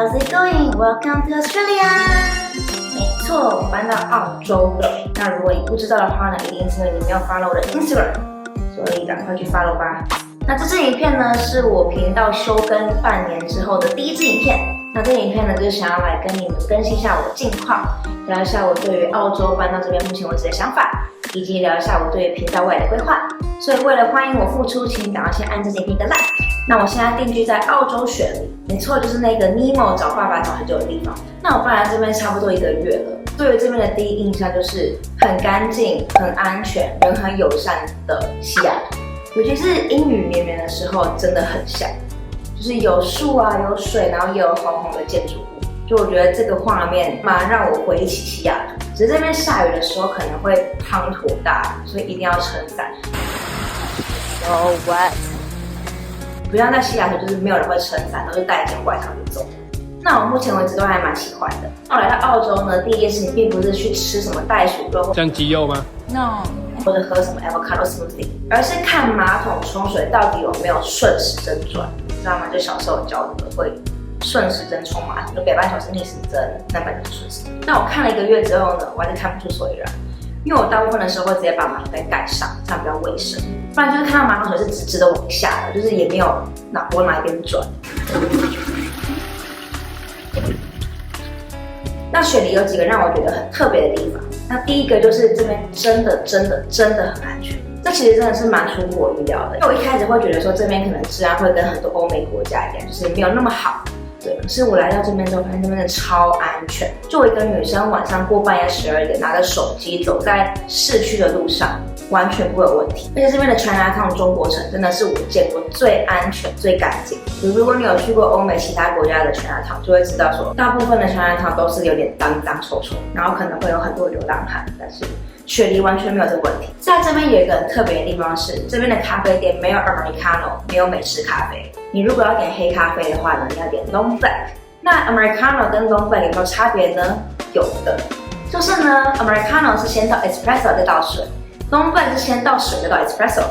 How's it going? Welcome to Australia. 没错，我搬到澳洲了。那如果你不知道的话呢，一定是因为你没有 follow 我的 Instagram， 所以赶快去 follow 吧。那这支影片呢，是我频道休更半年之后的第一支影片。那这支影片呢，就是想要来跟你们更新一下我的近况，聊一下我对于澳洲搬到这边目前为止的想法，以及聊一下我对于频道未来的规划。所以为了欢迎我复出，请赶快先按这支影片的 like。那我现在定居在澳洲雪梨，没错，就是那个 Nemo 找爸爸找很久的地方。那我搬来这边差不多1个月了，对于这边的第一印象就是很干净、很安全、人很友善的西雅图，尤其是阴雨绵绵的时候，真的很像，就是有树啊、有水，然后也有红红的建筑物。就我觉得这个画面马上让我回忆起西雅图。只是这边下雨的时候可能会滂沱大雨，所以一定要撑伞。So what？不像在西雅图，就是没有人会撑伞，都是带一件外套就走。那我目前为止都还蛮喜欢的。那我来到澳洲呢，第一件事情并不是去吃什么袋鼠肉，像鸡肉吗 ？No， 或者喝什么 avocado smoothie， 而是看马桶冲水到底有没有顺时针转，你知道吗？就小时候教的会顺时针冲马桶，就北半球是逆时针，南半球是顺时针。那我看了1个月之后呢，我还是看不出所以然。因为我大部分的时候会直接把马桶盖盖上，这样比较卫生。不然就是看到马桶水是直直的往下的，就是也没有往哪一边转。那雪梨有几个让我觉得很特别的地方。那第一个就是这边真的很安全。这其实真的是蛮出乎我意料的，因为我一开始会觉得说这边可能治安会跟很多欧美国家一样，就是没有那么好。对，可是我来到这边之后，发现这边的超安全。就我一个女生晚上过半夜12点，拿着手机走在市区的路上，完全不会有问题。而且这边的 Chinatown 中国城真的是我见过最安全、最干净。如果你有去过欧美其他国家的 Chinatown， 就会知道说，大部分的 Chinatown 都是有点脏脏臭臭，然后可能会有很多流浪汉，但是雪梨完全没有这个问题。在这边有一个很特别的地方是，这边的咖啡店没有 Americano， 没有美式咖啡。你如果要点黑咖啡的话呢，你要点 Long Black。那 Americano 跟 Long Black 有没有差别呢？有的，就是呢 Americano 是先倒 Espresso 再倒水 ，Long Black 是先倒水再倒 Espresso。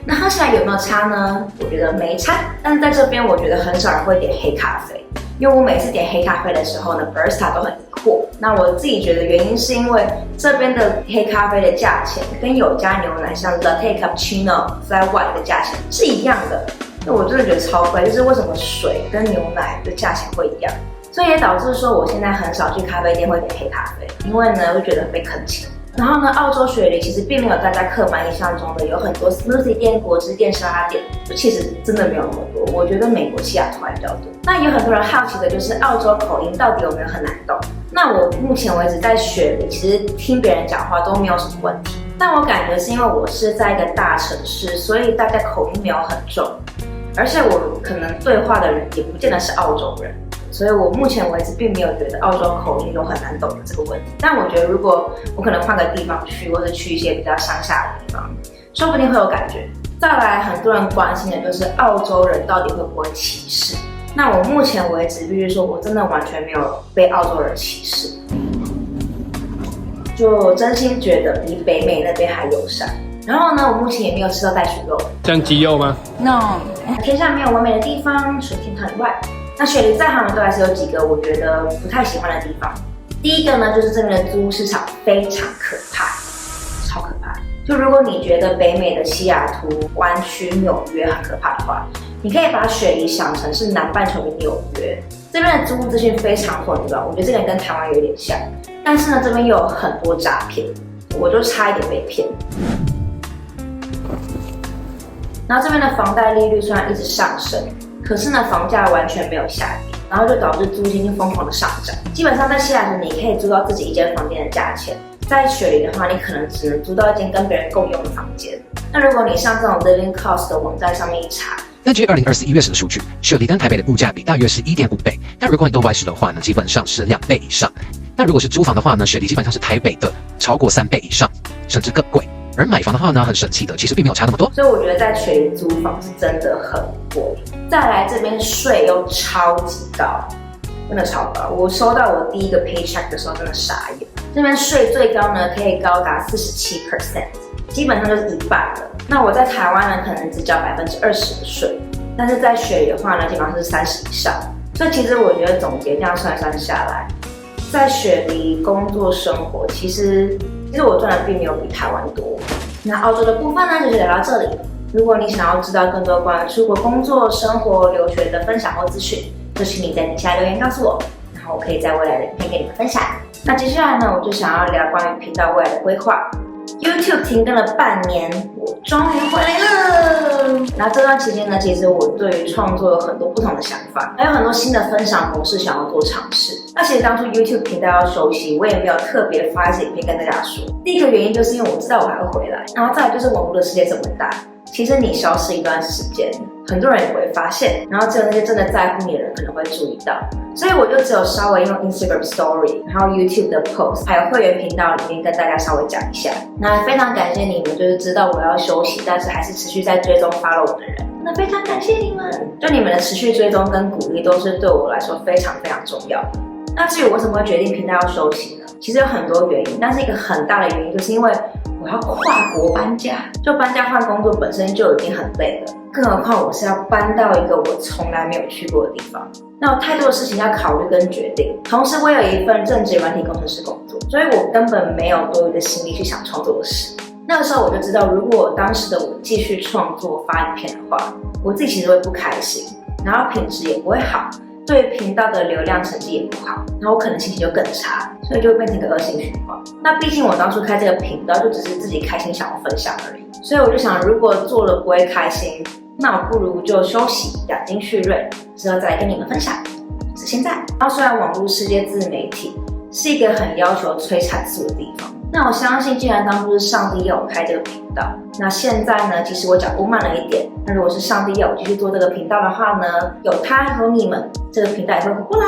那喝起来有没有差呢？我觉得没差，但是在这边我觉得很少人会点黑咖啡。因为我每次点黑咖啡的时候呢 ，barista 都很疑惑。那我自己觉得原因是因为这边的黑咖啡的价钱跟有加牛奶像 Latte Cappuccino、Flat White 的价钱是一样的。那我真的觉得超贵，就是为什么水跟牛奶的价钱会一样？所以也导致说我现在很少去咖啡店会点黑咖啡，因为呢会觉得被坑钱。然后呢，澳洲雪梨其实并没有大家刻板印象中的有很多 smoothie 店、果汁店、沙拉店，就其实真的没有那么多。我觉得美国西雅图还比较多。那有很多人好奇的就是澳洲口音到底有没有很难懂？那我目前为止在雪梨，其实听别人讲话都没有什么问题。但我感觉是因为我是在一个大城市，所以大家口音没有很重，而且我可能对话的人也不见得是澳洲人。所以我目前为止并没有觉得澳洲口音有很难懂的这个问题，但我觉得如果我可能换个地方去，或者去一些比较乡下的地方，说不定会有感觉。再来，很多人关心的就是澳洲人到底会不会歧视。那我目前为止必须说，我真的完全没有被澳洲人歧视，就真心觉得比北美那边还友善。然后呢，我目前也没有吃到袋鼠肉，像鸡肉吗 ？No， 天下没有完美的地方，除天堂以外。那雪梨在行的都还是有几个我觉得不太喜欢的地方。第一个呢，就是这边的租屋市场非常可怕，超可怕。就如果你觉得北美的西雅图、湾区、纽约很可怕的话，你可以把雪梨想成是南半球的纽约。这边的租屋资讯非常混乱，我觉得这个跟台湾有点像，但是呢，这边又有很多诈骗，我就差一点被骗。然后这边的房贷利率虽然一直上升，可是呢，房价完全没有下跌，然后就导致租金就疯狂的上涨。基本上在西雅图，你可以租到自己一间房间的价钱，在雪梨的话，你可能只能租到一间跟别人共用的房间。那如果你上这种 living cost 的网站上面一查，根据2024 1月10的数据，雪梨跟台北的物价比大约是1.5倍，但如果你都外食的话呢，基本上是2倍以上。那如果是租房的话呢，雪梨基本上是台北的超过3倍以上，甚至更贵。而买房的话呢，很神奇的，其实并没有差那么多。所以我觉得在雪梨租房是真的很贵。再来这边税又超级高，真的超高。我收到我第一个 paycheck 的时候真的傻眼。这边税最高呢可以高达47%，基本上就是1半了。那我在台湾呢可能只交20%的税，但是在雪梨的话呢基本上是30%以上。所以其实我觉得总结这样算一算下来，在雪梨工作生活，其实我赚的并没有比台湾多。那澳洲的部分呢，就聊到这里。如果你想要知道更多关于出国工作、生活、留学的分享或资讯，就请你在底下留言告诉我，然后我可以在未来的影片跟你们分享。那接下来呢，我就想要聊关于频道未来的规划。YouTube 停更了半年，我终于回来了。那这段期间呢，其实我对于创作有很多不同的想法，还有很多新的分享模式想要做尝试。那其实当初 YouTube 频道要休息，我也没有特别发一些影片跟大家说。第一个原因就是因为我知道我还会回来，然后再来就是网络的世界这么大，其实你消失一段时间，很多人也不会发现，然后只有那些真的在乎你的人可能会注意到。所以我就只有稍微用 Instagram Story， 然后 YouTube 的 Post， 还有会员频道里面跟大家稍微讲一下。那非常感谢你们，就是知道我要休息，但是还是持续在追踪 follow 我的人。那非常感谢你们，就你们的持续追踪跟鼓励都是对我来说非常非常重要的。那至于我为什么会决定频道要休息呢？其实有很多原因，但是一个很大的原因就是因为我要跨国搬家，就搬家换工作本身就已经很累了，更何况我是要搬到一个我从来没有去过的地方，那有太多的事情要考虑跟决定。同时我有一份正职软体工程师工作，所以我根本没有多余的心力去想创作的事。那个时候我就知道，如果当时的我继续创作发影片的话，我自己其实会不开心，然后品质也不会好，对频道的流量成绩也不好，然后我可能心情就更差，所以就会变成一个恶性循环。那毕竟我当初开这个频道就只是自己开心想要分享而已，所以我就想，如果做了不会开心，那我不如就休息，养精蓄锐，之后再来跟你们分享。是现在。然后虽然网络世界自媒体是一个很要求催产素的地方，那我相信既然当初是上帝要我开这个频道，那现在呢，其实我脚步慢了一点，那如果是上帝要我继续做这个频道的话呢，有他有你们，这个频道也会活过来。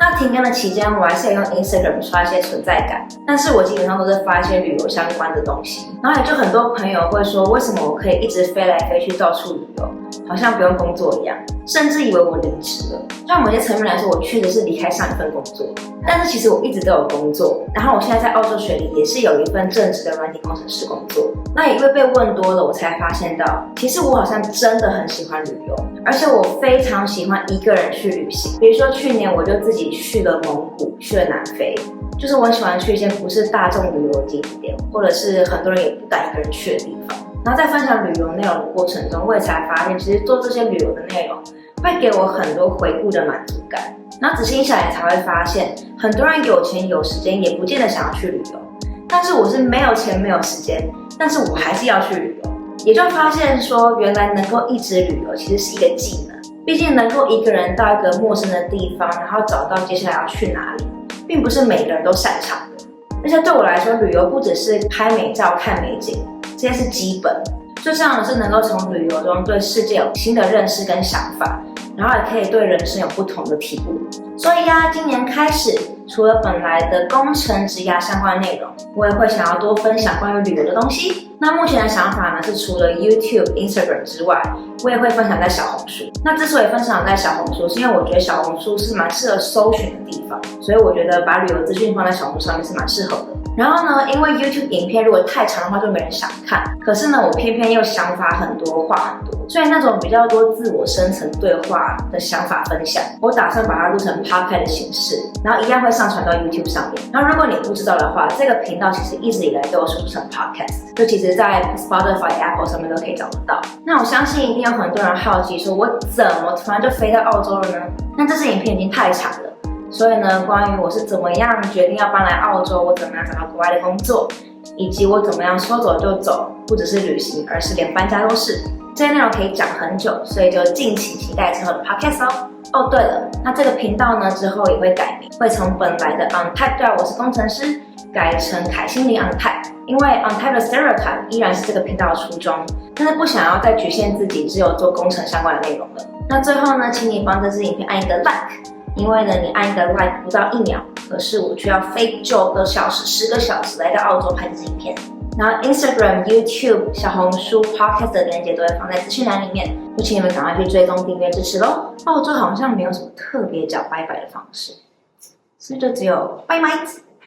那停更的期间，我还是有用 Instagram 刷一些存在感，但是我基本上都是发一些旅游相关的东西。然后也就很多朋友会说，为什么我可以一直飞来飞去到处旅游，好像不用工作一样，甚至以为我离职了。就某些层面来说，我确实是离开上一份工作，但是其实我一直都有工作。然后我现在在澳洲雪梨也是有一份正职的软体工程师工作。那也因为被问多了，我才发现到，其实我好像真的很喜欢旅游，而且我非常喜欢一个人去旅行。比如说去年我就自己去了蒙古，去了南非，就是我很喜欢去一些不是大众旅游景点，或者是很多人也不敢一个人去的地方。然后在分享旅游内容的过程中，我也才发现，其实做这些旅游的内容会给我很多回顾的满足感。然后仔细想来才会发现，很多人有钱有时间也不见得想要去旅游，但是我是没有钱没有时间，但是我还是要去旅游。也就发现说，原来能够一直旅游其实是一个技能。毕竟能够一个人到一个陌生的地方，然后找到接下来要去哪里，并不是每个人都擅长的。而且对我来说，旅游不只是拍美照看美景，这些是基本。最重要的是能够从旅游中对世界有新的认识跟想法，然后也可以对人生有不同的体悟。所以今年开始，除了本来的工程职涯相关的内容，我也会想要多分享关于旅游的东西。那目前的想法呢，是除了 YouTube、Instagram 之外，我也会分享在小红书。那之所以分享在小红书，是因为我觉得小红书是蛮适合搜寻的地方，所以我觉得把旅游资讯放在小红书上面是蛮适合的。然后呢，因为 YouTube 影片如果太长的话就没人想看，可是呢，我偏偏又想法很多，话很多，所以那种比较多自我深层对话的想法分享，我打算把它录成 Podcast 的形式，然后一样会上传到 YouTube 上面。然后如果你不知道的话，这个频道其实一直以来都有输出成 Podcast， 就其实在 Spotify、Apple 上面都可以找得到。那我相信一定有很多人好奇说，我怎么突然就飞到澳洲了呢？那这支影片已经太长了。所以呢，关于我是怎么样决定要搬来澳洲，我怎么样找到国外的工作，以及我怎么样说走就走，不只是旅行，而是连搬家都是，这些内容可以讲很久，所以就敬请期待之后的 podcast 哦。哦，对了，那这个频道呢之后也会改名，会从本来的 Untype 对我是工程师改成凯心林 Untype， 因为 Untype 的 stereotype 依然是这个频道的初衷，但是不想要再局限自己只有做工程相关的内容了。那最后呢，请你帮这支影片按一个 like。因为呢，你按一个 like 不到1秒，可是我却要飞9个小时、10个小时来到澳洲拍这支影片。然后 Instagram、YouTube、小红书、Podcast 的链接都会放在资讯栏里面，就请你们赶快去追踪、订阅、支持咯。澳洲好像没有什么特别讲拜拜的方式，所以就只有拜拜。